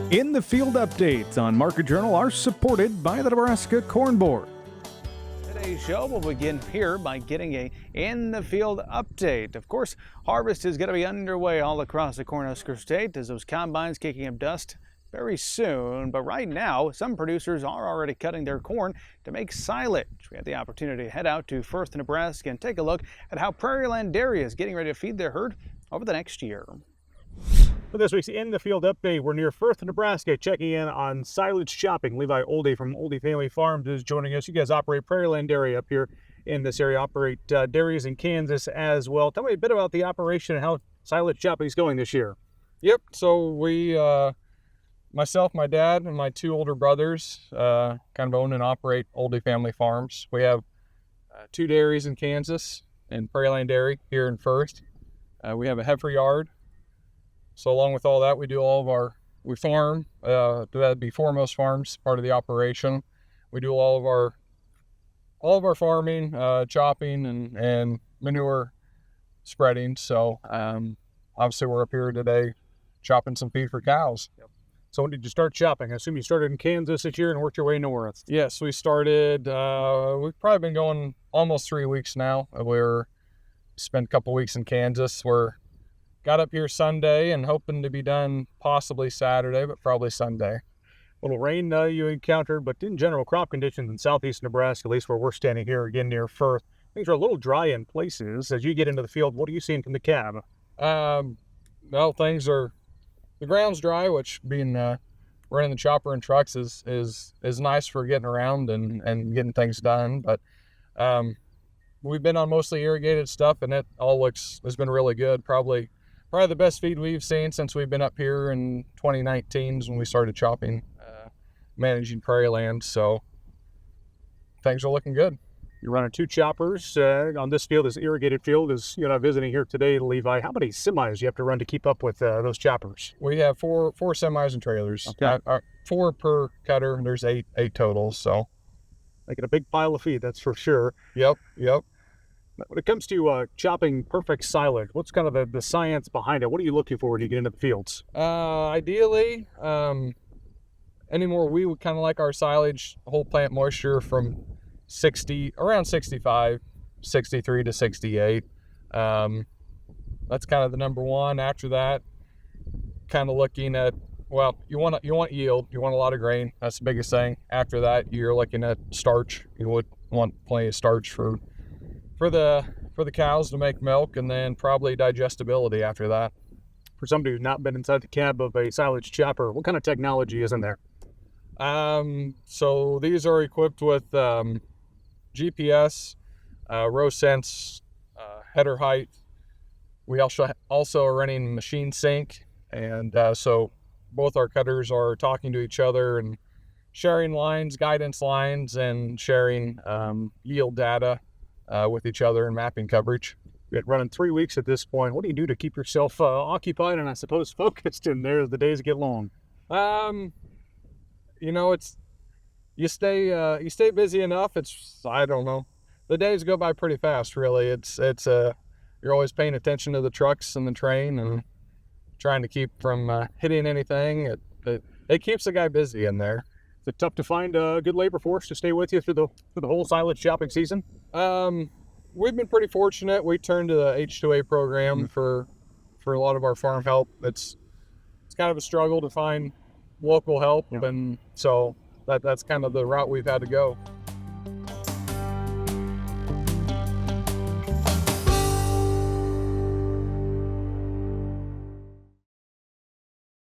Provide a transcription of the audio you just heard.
In the Field updates on Market Journal are supported by the Nebraska Corn Board. Today's show will begin here by getting a In the Field update. Of course, harvest is going to be underway all across the Cornhusker State as those combines kicking up dust very soon. But right now, some producers are already cutting their corn to make silage. We had the opportunity to head out to Firth, Nebraska and take a look at how Prairieland Dairy is getting ready to feed their herd over the next year. For this week's In the Field update, we're near Firth, Nebraska, checking in on silage chopping. Levi Ohlde from Ohlde Family Farms is joining us. You guys operate Prairieland Dairy up here in this area, operate dairies in Kansas as well. Tell me a bit about the operation and how silage chopping is going this year. Yep, so we, myself, my dad, and my two older brothers kind of own and operate Ohlde Family Farms. We have two dairies in Kansas and Prairieland Dairy here in Firth. We have a heifer yard. So along with all that, we farm, that'd be Foremost Farms, part of the operation. We do all of our farming, chopping and manure spreading. So obviously we're up here today chopping some feed for cows. Yep. So when did you start chopping? I assume you started in Kansas this year and worked your way north. Yes, we started, we've probably been going almost 3 weeks now. Spent a couple weeks in Kansas. Got up here Sunday and hoping to be done possibly Saturday, but probably Sunday. A little rain you encountered, but in general, crop conditions in southeast Nebraska, at least where we're standing here again near Firth, things are a little dry in places. As you get into the field, what are you seeing from the cab? Well, the ground's dry, which being running the chopper and trucks is nice for getting around and getting things done. But we've been on mostly irrigated stuff, and it all has been really good. Probably the best feed we've seen since we've been up here in 2019 is when we started chopping, managing Prairieland. So things are looking good. You're running two choppers on this field, this irrigated field. As you're not visiting here today, Levi, how many semis do you have to run to keep up with those choppers? We have four semis and trailers. Okay. 4 per cutter. There's eight total. So making a big pile of feed, that's for sure. Yep. When it comes to chopping perfect silage, what's kind of the science behind it? What are you looking for when you get into the fields? Ideally, anymore, we would kind of like our silage whole plant moisture from around 65, 63 to 68. That's kind of the number one. After that, kind of looking at, well, you want yield, you want a lot of grain. That's the biggest thing. After that, you're looking at starch. You would want plenty of starch for the cows to make milk, and then probably digestibility after that. For somebody who's not been inside the cab of a silage chopper, what kind of technology is in there? So these are equipped with GPS, row sense, header height. We also are running machine sync, and so both our cutters are talking to each other and sharing lines, guidance lines, and sharing yield data with each other and mapping coverage. You're running 3 weeks at this point. What do you do to keep yourself occupied and I suppose focused in there as the days get long? You stay busy enough. I don't know. The days go by pretty fast, really. You're always paying attention to the trucks and the train and trying to keep from hitting anything. It keeps the guy busy in there. Is it tough to find a good labor force to stay with you through the whole silage chopping season? We've been pretty fortunate. We turned to the H2A program for a lot of our farm help. It's kind of a struggle to find local help, and so that's kind of the route we've had to go.